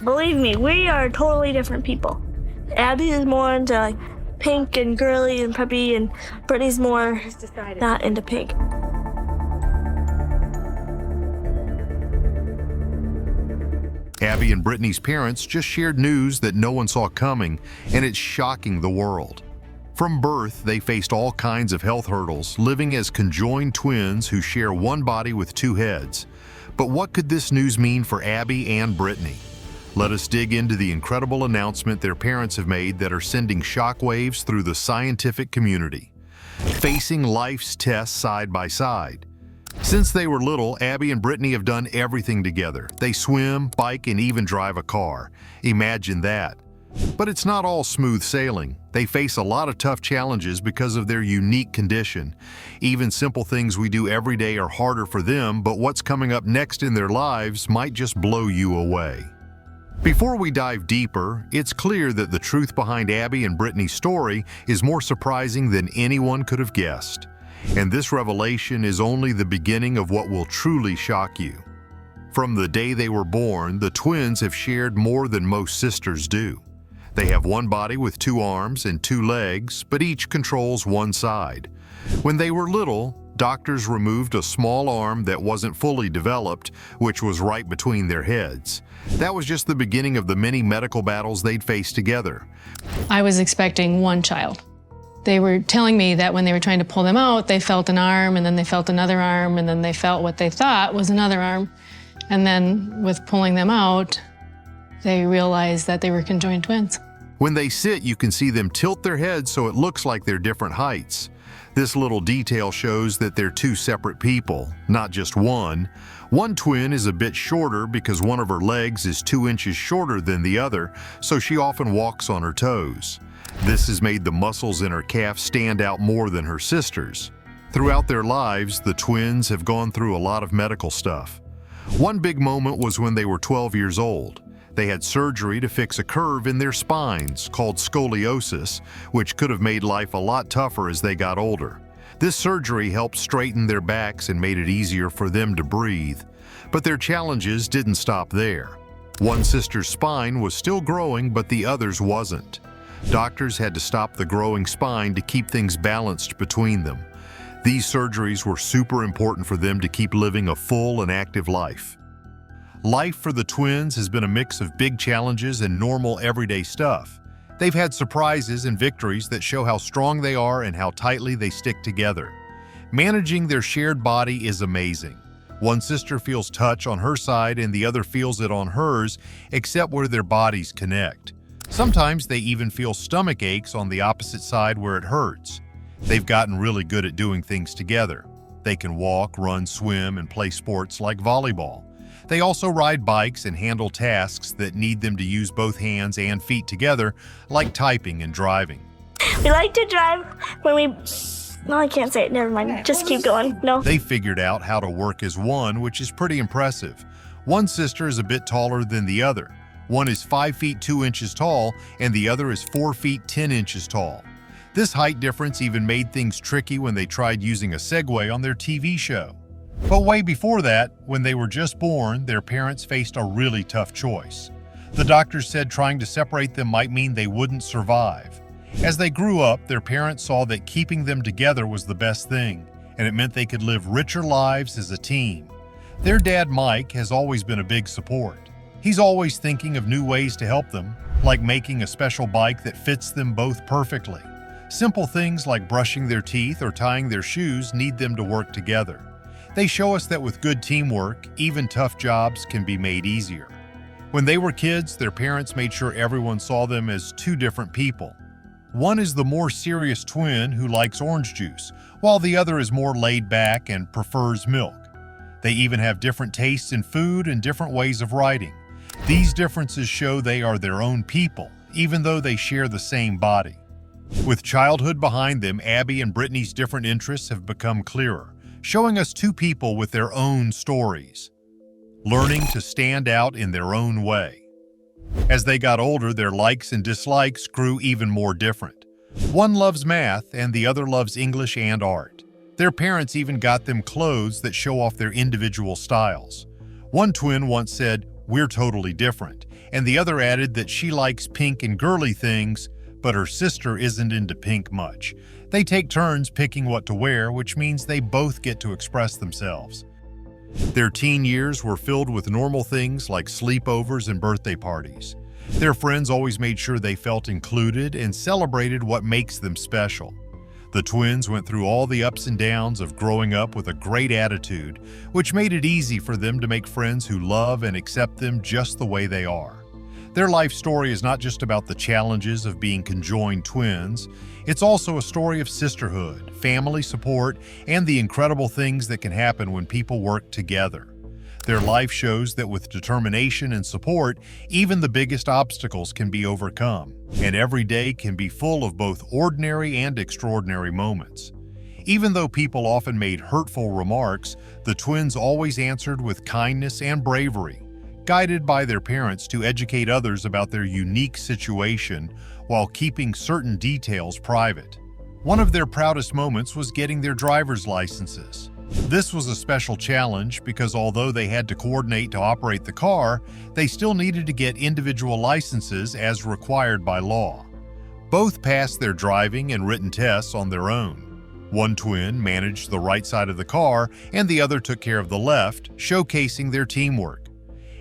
Believe me, we are totally different people. Abby is more into like pink and girly and preppy, and Brittany's more not into pink. Abby and Brittany's parents just shared news that no one saw coming, and it's shocking the world. From birth, they faced all kinds of health hurdles, living as conjoined twins who share one body with two heads. But what could this news mean for Abby and Brittany? Let us dig into the incredible announcement their parents have made that are sending shockwaves through the scientific community. Facing life's tests side by side. Since they were little, Abby and Brittany have done everything together. They swim, bike, and even drive a car. Imagine that. But it's not all smooth sailing. They face a lot of tough challenges because of their unique condition. Even simple things we do every day are harder for them, but what's coming up next in their lives might just blow you away. Before we dive deeper, it's clear that the truth behind Abby and Brittany's story is more surprising than anyone could have guessed. And this revelation is only the beginning of what will truly shock you. From the day they were born, the twins have shared more than most sisters do. They have one body with two arms and two legs, but each controls one side. When they were little, doctors removed a small arm that wasn't fully developed, which was right between their heads. That was just the beginning of the many medical battles they'd face together. I was expecting one child. They were telling me that when they were trying to pull them out, they felt an arm, and then they felt another arm, and then they felt what they thought was another arm. And then with pulling them out, they realized that they were conjoined twins. When they sit, you can see them tilt their heads so it looks like they're different heights. This little detail shows that they're two separate people, not just one. One twin is a bit shorter because one of her legs is 2 inches shorter than the other, so she often walks on her toes. This has made the muscles in her calf stand out more than her sisters. Throughout their lives, the twins have gone through a lot of medical stuff. One big moment was when they were 12 years old. They had surgery to fix a curve in their spines called scoliosis, which could have made life a lot tougher as they got older. This surgery helped straighten their backs and made it easier for them to breathe. But their challenges didn't stop there. One sister's spine was still growing, but the other's wasn't. Doctors had to stop the growing spine to keep things balanced between them. These surgeries were super important for them to keep living a full and active life. Life for the twins has been a mix of big challenges and normal everyday stuff. They've had surprises and victories that show how strong they are and how tightly they stick together. Managing their shared body is amazing. One sister feels touch on her side and the other feels it on hers, except where their bodies connect. Sometimes they even feel stomach aches on the opposite side where it hurts. They've gotten really good at doing things together. They can walk, run, swim, and play sports like volleyball. They also ride bikes and handle tasks that need them to use both hands and feet together, like typing and driving. We like to drive when we... No, I can't say it. Never mind. Just keep going. No. They figured out how to work as one, which is pretty impressive. One sister is a bit taller than the other. One is 5 feet 2 inches tall, and the other is 4 feet 10 inches tall. This height difference even made things tricky when they tried using a Segway on their TV show. But way before that, when they were just born, their parents faced a really tough choice. The doctors said trying to separate them might mean they wouldn't survive. As they grew up, their parents saw that keeping them together was the best thing, and it meant they could live richer lives as a team. Their dad, Mike, has always been a big support. He's always thinking of new ways to help them, like making a special bike that fits them both perfectly. Simple things like brushing their teeth or tying their shoes need them to work together. They show us that with good teamwork, even tough jobs can be made easier. When they were kids, their parents made sure everyone saw them as two different people. One is the more serious twin who likes orange juice, while the other is more laid back and prefers milk. They even have different tastes in food and different ways of writing. These differences show they are their own people, even though they share the same body. With childhood behind them, Abby and Brittany's different interests have become clearer, showing us two people with their own stories, learning to stand out in their own way. As they got older, their likes and dislikes grew even more different. One loves math and the other loves English and art. Their parents even got them clothes that show off their individual styles. One twin once said, "We're totally different," and the other added that she likes pink and girly things, but her sister isn't into pink much. They take turns picking what to wear, which means they both get to express themselves. Their teen years were filled with normal things like sleepovers and birthday parties. Their friends always made sure they felt included and celebrated what makes them special. The twins went through all the ups and downs of growing up with a great attitude, which made it easy for them to make friends who love and accept them just the way they are. Their life story is not just about the challenges of being conjoined twins, it's also a story of sisterhood, family support, and the incredible things that can happen when people work together. Their life shows that with determination and support, even the biggest obstacles can be overcome, and every day can be full of both ordinary and extraordinary moments. Even though people often made hurtful remarks, the twins always answered with kindness and bravery, guided by their parents to educate others about their unique situation while keeping certain details private. One of their proudest moments was getting their driver's licenses. This was a special challenge because although they had to coordinate to operate the car, they still needed to get individual licenses as required by law. Both passed their driving and written tests on their own. One twin managed the right side of the car and the other took care of the left, showcasing their teamwork.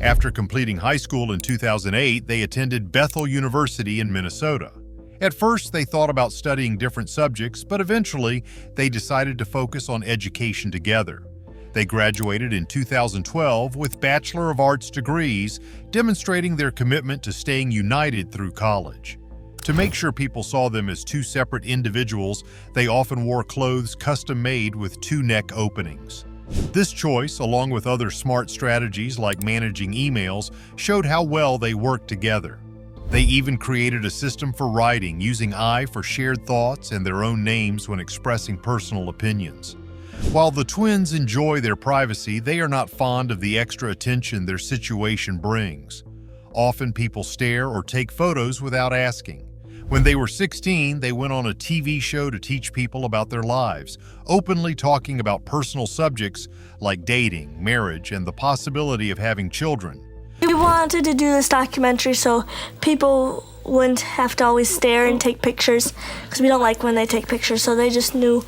After completing high school in 2008, they attended Bethel University in Minnesota. At first, they thought about studying different subjects, but eventually, they decided to focus on education together. They graduated in 2012 with Bachelor of Arts degrees, demonstrating their commitment to staying united through college. To make sure people saw them as two separate individuals, they often wore clothes custom-made with two neck openings. This choice, along with other smart strategies like managing emails, showed how well they worked together. They even created a system for writing, using I for shared thoughts and their own names when expressing personal opinions. While the twins enjoy their privacy, they are not fond of the extra attention their situation brings. Often people stare or take photos without asking. When they were 16, they went on a TV show to teach people about their lives, openly talking about personal subjects like dating, marriage, and the possibility of having children. We wanted to do this documentary so people wouldn't have to always stare and take pictures, because we don't like when they take pictures, so they just knew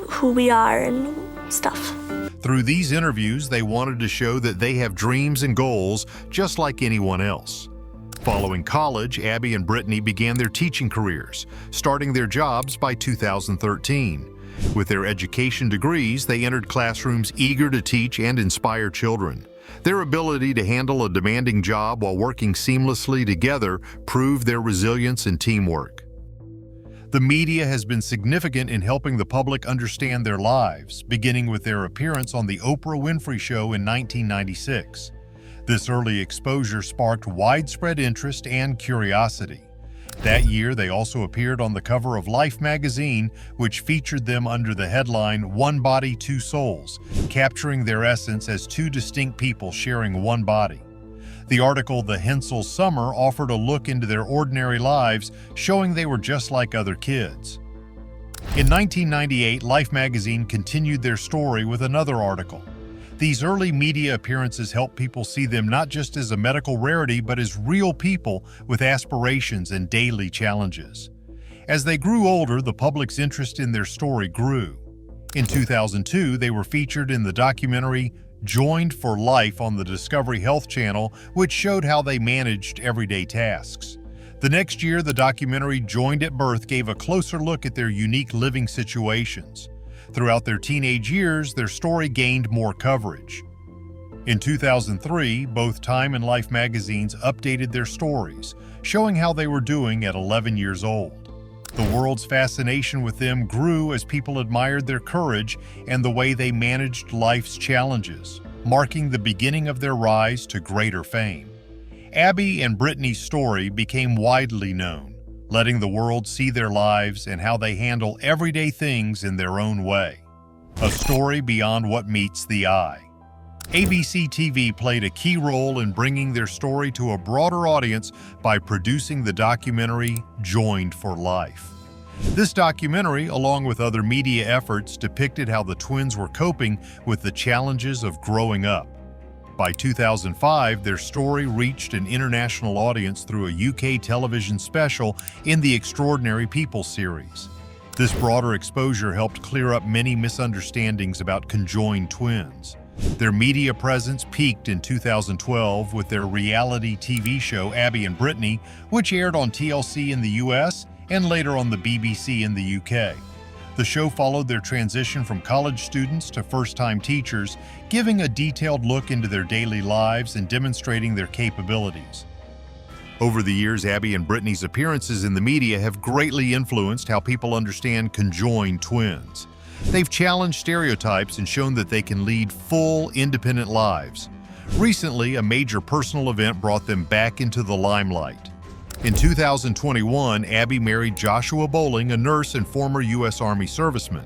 who we are and stuff. Through these interviews, they wanted to show that they have dreams and goals just like anyone else. Following college, Abby and Brittany began their teaching careers, starting their jobs by 2013. With their education degrees, they entered classrooms eager to teach and inspire children. Their ability to handle a demanding job while working seamlessly together proved their resilience and teamwork. The media has been significant in helping the public understand their lives, beginning with their appearance on The Oprah Winfrey Show in 1996. This early exposure sparked widespread interest and curiosity. That year, they also appeared on the cover of Life magazine, which featured them under the headline, "One Body, Two Souls," capturing their essence as two distinct people sharing one body. The article, "The Hensel Summer," offered a look into their ordinary lives, showing they were just like other kids. In 1998, Life magazine continued their story with another article. These early media appearances helped people see them not just as a medical rarity, but as real people with aspirations and daily challenges. As they grew older, the public's interest in their story grew. In 2002, they were featured in the documentary Joined for Life on the Discovery Health Channel, which showed how they managed everyday tasks. The next year, the documentary Joined at Birth gave a closer look at their unique living situations. Throughout their teenage years, their story gained more coverage. In 2003, both Time and Life magazines updated their stories, showing how they were doing at 11 years old. The world's fascination with them grew as people admired their courage and the way they managed life's challenges, marking the beginning of their rise to greater fame. Abby and Brittany's story became widely known, letting the world see their lives and how they handle everyday things in their own way. A story beyond what meets the eye. ABC TV played a key role in bringing their story to a broader audience by producing the documentary Joined for Life. This documentary, along with other media efforts, depicted how the twins were coping with the challenges of growing up. By 2005, their story reached an international audience through a UK television special in the Extraordinary People series. This broader exposure helped clear up many misunderstandings about conjoined twins. Their media presence peaked in 2012 with their reality TV show Abby and Brittany, which aired on TLC in the US and later on the BBC in the UK. The show followed their transition from college students to first-time teachers, giving a detailed look into their daily lives and demonstrating their capabilities. Over the years, Abby and Brittany's appearances in the media have greatly influenced how people understand conjoined twins. They've challenged stereotypes and shown that they can lead full, independent lives. Recently, a major personal event brought them back into the limelight. In 2021, Abby married Joshua Bowling, a nurse and former U.S. Army serviceman.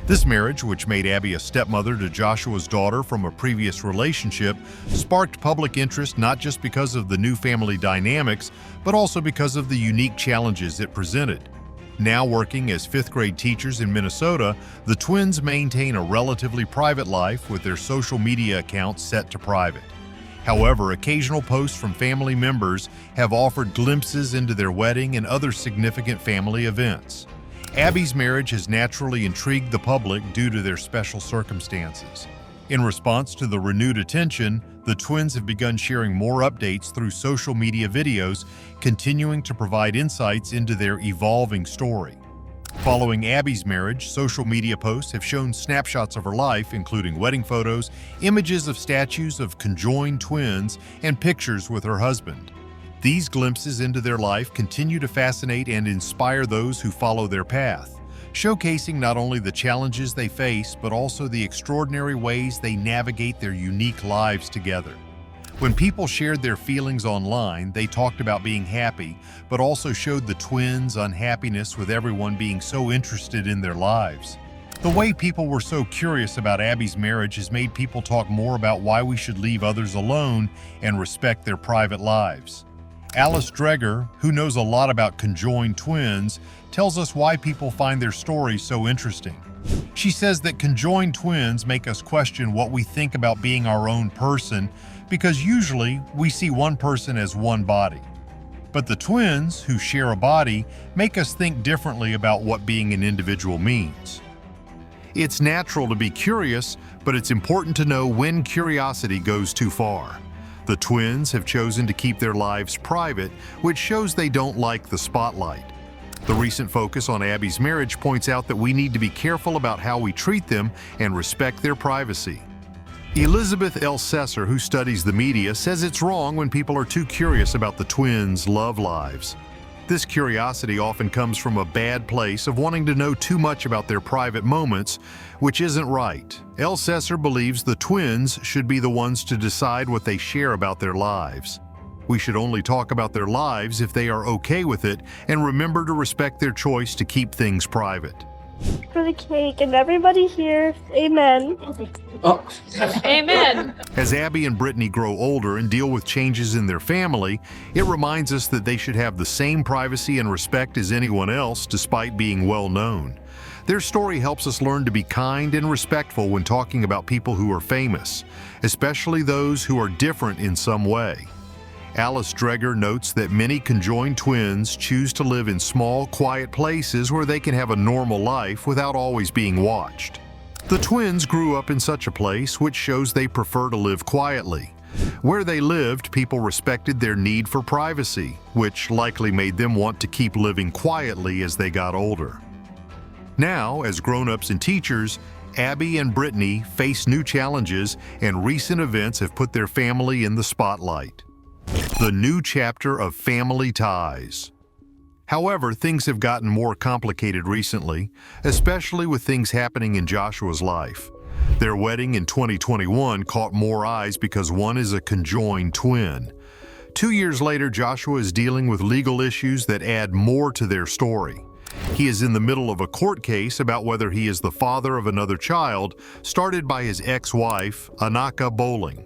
This marriage, which made Abby a stepmother to Joshua's daughter from a previous relationship, sparked public interest not just because of the new family dynamics, but also because of the unique challenges it presented. Now working as fifth-grade teachers in Minnesota, the twins maintain a relatively private life with their social media accounts set to private. However, occasional posts from family members have offered glimpses into their wedding and other significant family events. Abby's marriage has naturally intrigued the public due to their special circumstances. In response to the renewed attention, the twins have begun sharing more updates through social media videos, continuing to provide insights into their evolving story. Following Abby's marriage, social media posts have shown snapshots of her life, including wedding photos, images of statues of conjoined twins, and pictures with her husband. These glimpses into their life continue to fascinate and inspire those who follow their path, showcasing not only the challenges they face, but also the extraordinary ways they navigate their unique lives together. When people shared their feelings online, they talked about being happy, but also showed the twins' unhappiness with everyone being so interested in their lives. The way people were so curious about Abby's marriage has made people talk more about why we should leave others alone and respect their private lives. Alice Dreger, who knows a lot about conjoined twins, tells us why people find their stories so interesting. She says that conjoined twins make us question what we think about being our own person, because usually we see one person as one body. But the twins, who share a body, make us think differently about what being an individual means. It's natural to be curious, but it's important to know when curiosity goes too far. The twins have chosen to keep their lives private, which shows they don't like the spotlight. The recent focus on Abby's marriage points out that we need to be careful about how we treat them and respect their privacy. Elizabeth L. Sesser, who studies the media, says it's wrong when people are too curious about the twins' love lives. This curiosity often comes from a bad place of wanting to know too much about their private moments, which isn't right. L. Sesser believes the twins should be the ones to decide what they share about their lives. We should only talk about their lives if they are okay with it, and remember to respect their choice to keep things private. For the cake and everybody here, amen. Oh. Amen. As Abby and Brittany grow older and deal with changes in their family, it reminds us that they should have the same privacy and respect as anyone else, despite being well known. Their story helps us learn to be kind and respectful when talking about people who are famous, especially those who are different in some way. Alice Dreger notes that many conjoined twins choose to live in small, quiet places where they can have a normal life without always being watched. The twins grew up in such a place, which shows they prefer to live quietly. Where they lived, people respected their need for privacy, which likely made them want to keep living quietly as they got older. Now, as grown-ups and teachers, Abby and Brittany face new challenges, and recent events have put their family in the spotlight. The new chapter of family ties. However, things have gotten more complicated recently, especially with things happening in Joshua's life. Their wedding in 2021 caught more eyes because one is a conjoined twin. 2 years later, Joshua is dealing with legal issues that add more to their story. He is in the middle of a court case about whether he is the father of another child started by his ex-wife, Anaka Bowling.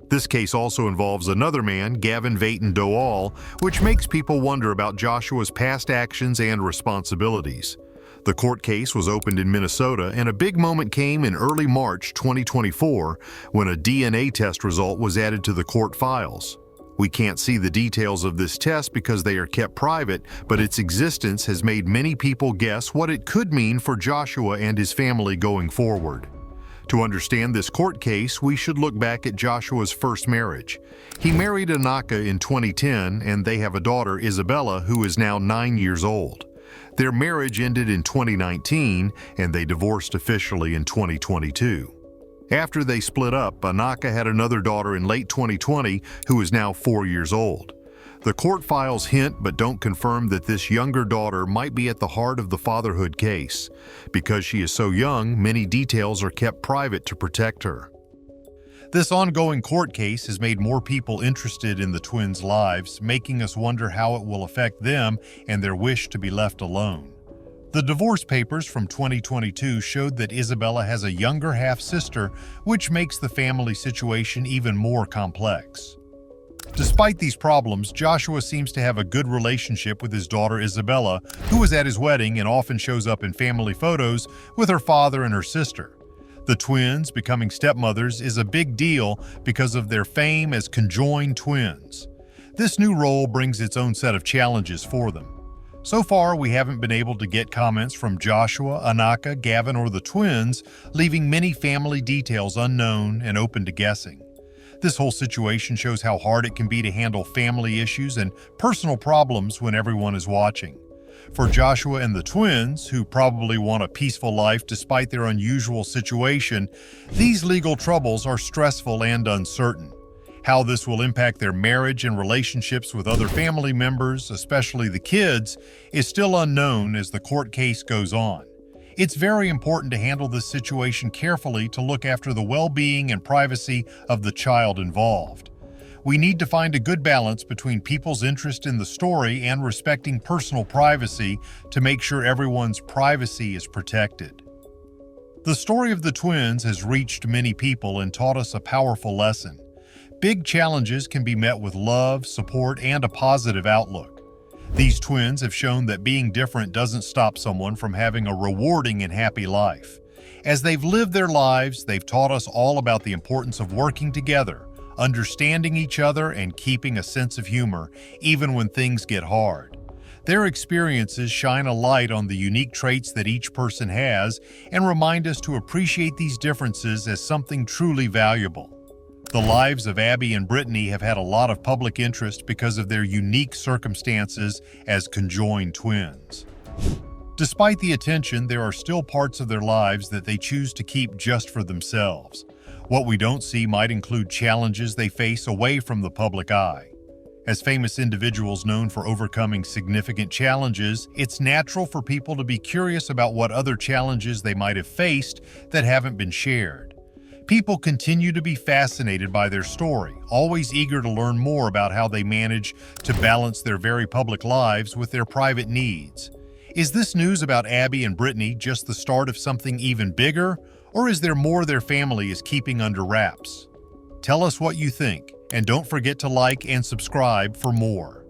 This case also involves another man, Gavin Vayton Doal, which makes people wonder about Joshua's past actions and responsibilities. The court case was opened in Minnesota, and a big moment came in early March 2024 when a DNA test result was added to the court files. We can't see the details of this test because they are kept private, but its existence has made many people guess what it could mean for Joshua and his family going forward. To understand this court case, we should look back at Joshua's first marriage. He married Anaka in 2010, and they have a daughter, Isabella, who is now 9 years old. Their marriage ended in 2019, and they divorced officially in 2022. After they split up, Anaka had another daughter in late 2020 who is now 4 years old. The court files hint but don't confirm that this younger daughter might be at the heart of the fatherhood case. Because she is so young, many details are kept private to protect her. This ongoing court case has made more people interested in the twins' lives, making us wonder how it will affect them and their wish to be left alone. The divorce papers from 2022 showed that Isabella has a younger half-sister, which makes the family situation even more complex. Despite these problems, Joshua seems to have a good relationship with his daughter Isabella, who was at his wedding and often shows up in family photos with her father and her sister. The twins becoming stepmothers is a big deal because of their fame as conjoined twins. This new role brings its own set of challenges for them. So far, we haven't been able to get comments from Joshua, Anaka, Gavin, or the twins, leaving many family details unknown and open to guessing. This whole situation shows how hard it can be to handle family issues and personal problems when everyone is watching. For Joshua and the twins, who probably want a peaceful life despite their unusual situation, these legal troubles are stressful and uncertain. How this will impact their marriage and relationships with other family members, especially the kids, is still unknown as the court case goes on. It's very important to handle this situation carefully to look after the well-being and privacy of the child involved. We need to find a good balance between people's interest in the story and respecting personal privacy to make sure everyone's privacy is protected. The story of the twins has reached many people and taught us a powerful lesson. Big challenges can be met with love, support, and a positive outlook. These twins have shown that being different doesn't stop someone from having a rewarding and happy life. As they've lived their lives, they've taught us all about the importance of working together, understanding each other, and keeping a sense of humor, even when things get hard. Their experiences shine a light on the unique traits that each person has and remind us to appreciate these differences as something truly valuable. The lives of Abby and Brittany have had a lot of public interest because of their unique circumstances as conjoined twins. Despite the attention, there are still parts of their lives that they choose to keep just for themselves. What we don't see might include challenges they face away from the public eye. As famous individuals known for overcoming significant challenges, it's natural for people to be curious about what other challenges they might have faced that haven't been shared. People continue to be fascinated by their story, always eager to learn more about how they manage to balance their very public lives with their private needs. Is this news about Abby and Brittany just the start of something even bigger, or is there more their family is keeping under wraps? Tell us what you think, and don't forget to like and subscribe for more.